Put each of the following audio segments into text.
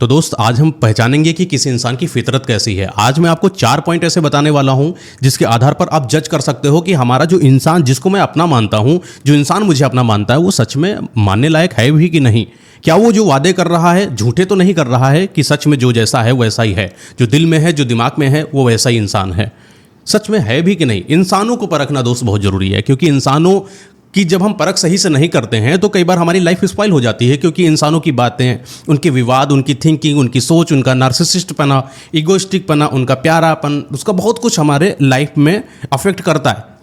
तो दोस्त आज हम पहचानेंगे कि किसी इंसान की फितरत कैसी है। आज मैं आपको 4 पॉइंट ऐसे बताने वाला हूं जिसके आधार पर आप जज कर सकते हो कि हमारा जो इंसान जिसको मैं अपना मानता हूं, जो इंसान मुझे अपना मानता है, वो सच में मानने लायक है भी कि नहीं। क्या वो जो वादे कर रहा है झूठे तो नहीं कर रहा है कि सच में जो जैसा है वैसा ही है, जो दिल में है, जो दिमाग में है, वो वैसा ही इंसान है। सच में है भी कि नहीं। इंसानों को परखना दोस्त बहुत ज़रूरी है, क्योंकि इंसानों कि जब हम परख सही से नहीं करते हैं तो कई बार हमारी लाइफ स्पॉइल हो जाती है। क्योंकि इंसानों की बातें, उनके विवाद, उनकी थिंकिंग, उनकी सोच, उनका नार्सिसिस्ट पना, इगोइस्टिक पना, उनका प्यारापन, उसका बहुत कुछ हमारे लाइफ में अफेक्ट करता है।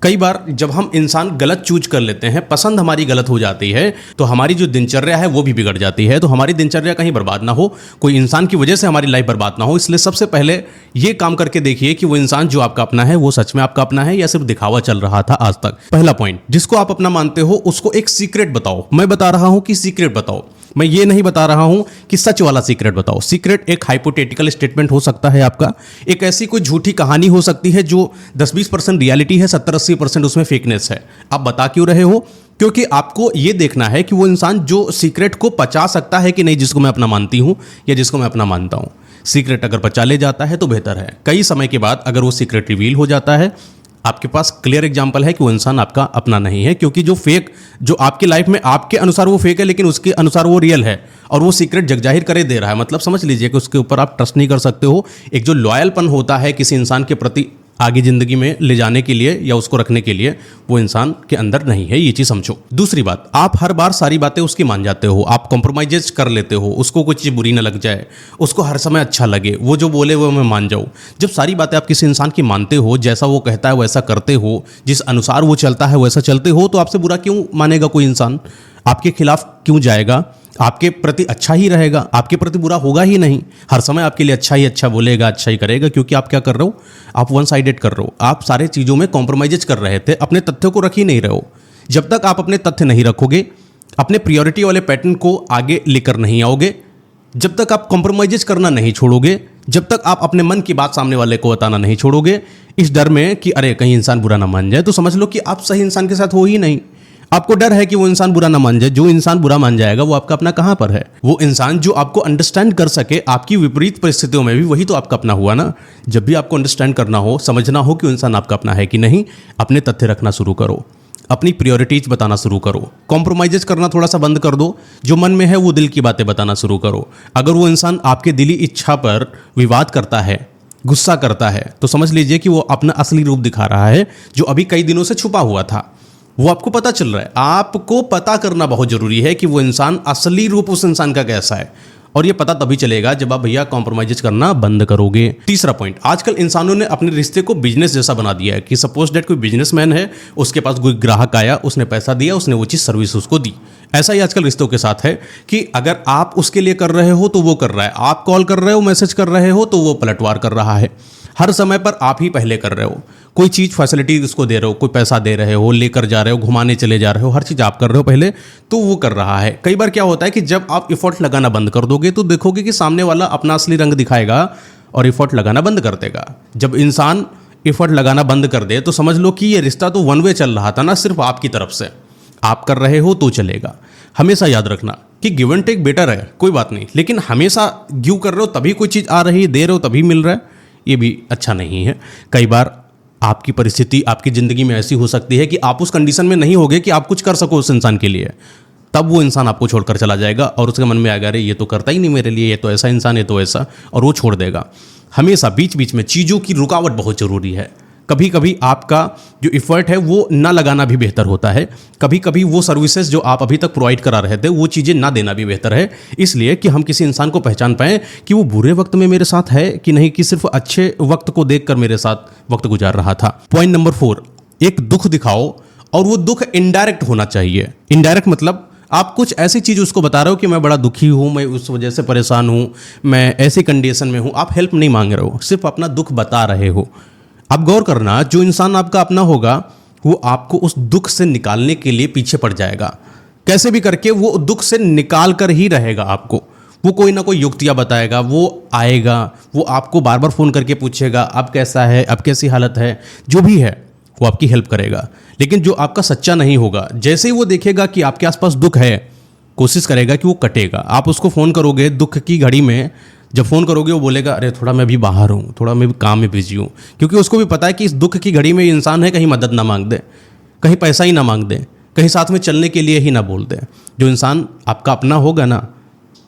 कई बार जब हम इंसान गलत चूज कर लेते हैं, पसंद हमारी गलत हो जाती है, तो हमारी जो दिनचर्या है वो भी बिगड़ जाती है। तो हमारी दिनचर्या कहीं बर्बाद ना हो, कोई इंसान की वजह से हमारी लाइफ बर्बाद ना हो, इसलिए सबसे पहले ये काम करके देखिए कि वो इंसान जो आपका अपना है वो सच में आपका अपना है या सिर्फ दिखावा चल रहा था आज तक। पहला पॉइंट, जिसको आप अपना मानते हो उसको एक सीक्रेट बताओ। मैं बता रहा हूं कि सीक्रेट बताओ, मैं ये नहीं बता रहा हूं कि सच वाला सीक्रेट बताओ। सीक्रेट एक हाइपोथेटिकल स्टेटमेंट हो सकता है आपका, एक ऐसी कोई झूठी कहानी हो सकती है जो 10-20% रियलिटी है, 70-80% उसमें फेकनेस है। आप बता क्यों रहे हो? क्योंकि आपको ये देखना है कि वो इंसान जो सीक्रेट को पचा सकता है कि नहीं, जिसको मैं अपना मानती हूं या जिसको मैं अपना मानता हूं। सीक्रेट अगर पचा ले जाता है तो बेहतर है। कई समय के बाद अगर वो सीक्रेट रिवील हो जाता है, आपके पास क्लियर एग्जांपल है कि वो इंसान आपका अपना नहीं है। क्योंकि जो फेक, जो आपकी लाइफ में आपके अनुसार वो फेक है लेकिन उसके अनुसार वो रियल है, और वो सीक्रेट जगजाहिर करे दे रहा है, मतलब समझ लीजिए कि उसके ऊपर आप ट्रस्ट नहीं कर सकते हो। एक जो लॉयलपन होता है किसी इंसान के प्रति आगे जिंदगी में ले जाने के लिए या उसको रखने के लिए, वो इंसान के अंदर नहीं है, ये चीज समझो। दूसरी बात, आप हर बार सारी बातें उसकी मान जाते हो, आप कॉम्प्रोमाइजेज कर लेते हो, उसको कोई चीज बुरी ना लग जाए, उसको हर समय अच्छा लगे, वो जो बोले वो मैं मान जाऊं। जब सारी बातें आप किसी इंसान की मानते हो, जैसा वो कहता है वैसा करते हो, जिस अनुसार वो चलता है वैसा चलते हो, तो आपसे बुरा क्यों मानेगा कोई इंसान? आपके खिलाफ क्यों जाएगा? आपके प्रति अच्छा ही रहेगा, आपके प्रति बुरा होगा ही नहीं। हर समय आपके लिए अच्छा ही अच्छा बोलेगा, अच्छा ही करेगा। क्योंकि आप क्या कर रहे हो? आप वन साइडेड कर रहे हो। आप सारे चीज़ों में कॉम्प्रोमाइजेज कर रहे थे, अपने तथ्यों को रख ही नहीं रहे हो। जब तक आप अपने तथ्य नहीं रखोगे, अपने प्रियोरिटी वाले पैटर्न को आगे लेकर नहीं आओगे, जब तक आप कॉम्प्रोमाइजेज करना नहीं छोड़ोगे, जब तक आप अपने मन की बात सामने वाले को बताना नहीं छोड़ोगे, इस डर में कि अरे कहीं इंसान बुरा ना मान जाए, तो समझ लो कि आप सही इंसान के साथ हो ही नहीं। आपको डर है कि वो इंसान बुरा ना मान जाए। जो इंसान बुरा मान जाएगा वो आपका अपना कहां पर है? वो इंसान जो आपको अंडरस्टैंड कर सके आपकी विपरीत परिस्थितियों में भी, वही तो आपका अपना हुआ ना। जब भी आपको अंडरस्टैंड करना हो, समझना हो कि वो इंसान आपका अपना है कि नहीं, अपने तथ्य रखना शुरू करो, अपनी प्रायोरिटीज बताना शुरू करो, कॉम्प्रोमाइजेज करना थोड़ा सा बंद कर दो, जो मन में है वो दिल की बातें बताना शुरू करो। अगर वो इंसान आपके दिली इच्छा पर विवाद करता है, गुस्सा करता है, तो समझ लीजिए कि वो अपना असली रूप दिखा रहा है, जो अभी कई दिनों से छुपा हुआ था। वो आपको पता चल रहा है। आपको पता करना बहुत जरूरी है कि वो इंसान, असली रूप उस इंसान का कैसा है, और ये पता तभी चलेगा जब आप भैया कॉम्प्रोमाइज करना बंद करोगे। तीसरा पॉइंट, आजकल इंसानों ने अपने रिश्ते को बिजनेस जैसा बना दिया है कि सपोज दैट कोई बिजनेसमैन है, उसके पास कोई ग्राहक आया, उसने पैसा दिया, उसने वो चीज़ सर्विस उसको दी। ऐसा ही आजकल रिश्तों के साथ है कि अगर आप उसके लिए कर रहे हो तो वो कर रहा है, आप कॉल कर रहे हो, मैसेज कर रहे हो तो वो पलटवार कर रहा है। हर समय पर आप ही पहले कर रहे हो, कोई चीज़ फैसिलिटी उसको दे रहे हो, कोई पैसा दे रहे हो, लेकर जा रहे हो, घुमाने चले जा रहे हो, हर चीज़ आप कर रहे हो पहले, तो वो कर रहा है। कई बार क्या होता है कि जब आप इफर्ट लगाना बंद कर दोगे तो देखोगे कि सामने वाला अपना असली रंग दिखाएगा और इफर्ट लगाना बंद कर देगा। जब इंसान इफर्ट लगाना बंद कर दे तो समझ लो कि ये रिश्ता तो वन वे चल रहा था ना, सिर्फ आपकी तरफ से। आप कर रहे हो तो चलेगा। हमेशा याद रखना कि गिव एंड टेक बेटर है, कोई बात नहीं, लेकिन हमेशा गिव कर रहे हो तभी कोई चीज़ आ रही है, दे रहे हो तभी मिल रहा है, ये भी अच्छा नहीं है। कई बार आपकी परिस्थिति आपकी ज़िंदगी में ऐसी हो सकती है कि आप उस कंडीशन में नहीं होगे कि आप कुछ कर सको उस इंसान के लिए, तब वो इंसान आपको छोड़कर चला जाएगा और उसके मन में आएगा अरे ये तो करता ही नहीं मेरे लिए, ये तो ऐसा इंसान, ये तो ऐसा, और वो छोड़ देगा। हमेशा बीच बीच में चीज़ों की रुकावट बहुत ज़रूरी है। कभी कभी आपका जो इफ़र्ट है वो ना लगाना भी बेहतर होता है। कभी कभी वो सर्विसेज जो आप अभी तक प्रोवाइड करा रहे थे वो चीज़ें ना देना भी बेहतर है, इसलिए कि हम किसी इंसान को पहचान पाएँ कि वो बुरे वक्त में मेरे साथ है कि नहीं, कि सिर्फ अच्छे वक्त को देखकर मेरे साथ वक्त गुजार रहा था। पॉइंट नंबर 4, एक दुख दिखाओ, और वो दुख इनडायरेक्ट होना चाहिए। इनडायरेक्ट मतलब आप कुछ ऐसी चीज़ उसको बता रहे हो कि मैं बड़ा दुखी हूँ, मैं उस वजह से परेशान हूँ, मैं ऐसी कंडीशन में हूँ। आप हेल्प नहीं मांग रहे हो, सिर्फ अपना दुख बता रहे हो। आप गौर करना, जो इंसान आपका अपना होगा वो आपको उस दुख से निकालने के लिए पीछे पड़ जाएगा। कैसे भी करके वो दुख से निकाल कर ही रहेगा आपको। वो कोई ना कोई युक्तियाँ बताएगा, वो आएगा, वो आपको बार बार फ़ोन करके पूछेगा अब कैसा है, अब कैसी हालत है, जो भी है वो आपकी हेल्प करेगा। लेकिन जो आपका सच्चा नहीं होगा, जैसे ही वो देखेगा कि आपके आसपास दुख है, कोशिश करेगा कि वो कटेगा। आप उसको फ़ोन करोगे दुख की घड़ी में, जब फ़ोन करोगे वो बोलेगा अरे थोड़ा मैं अभी बाहर हूँ, थोड़ा मैं भी काम में बिजी हूँ, क्योंकि उसको भी पता है कि इस दुख की घड़ी में ये इंसान है, कहीं मदद ना मांग दे, कहीं पैसा ही ना मांग दे, कहीं साथ में चलने के लिए ही ना बोल दे। जो इंसान आपका अपना होगा ना,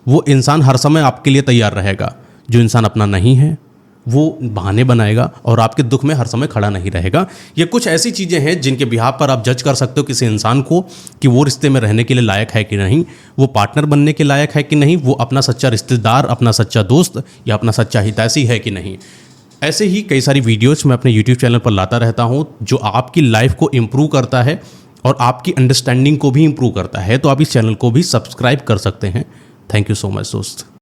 वो इंसान हर समय आपके लिए तैयार रहेगा। जो इंसान अपना नहीं है वो बहाने बनाएगा और आपके दुख में हर समय खड़ा नहीं रहेगा। ये कुछ ऐसी चीज़ें हैं जिनके बिहाफ पर आप जज कर सकते हो किसी इंसान को कि वो रिश्ते में रहने के लिए लायक है कि नहीं, वो पार्टनर बनने के लायक है कि नहीं, वो अपना सच्चा रिश्तेदार, अपना सच्चा दोस्त या अपना सच्चा हितैषी है कि नहीं। ऐसे ही कई सारी वीडियोज़ मैं अपने यूट्यूब चैनल पर लाता रहता हूँ जो आपकी लाइफ को इम्प्रूव करता है और आपकी अंडरस्टैंडिंग को भी इम्प्रूव करता है। तो आप इस चैनल को भी सब्सक्राइब कर सकते हैं। थैंक यू सो मच दोस्त।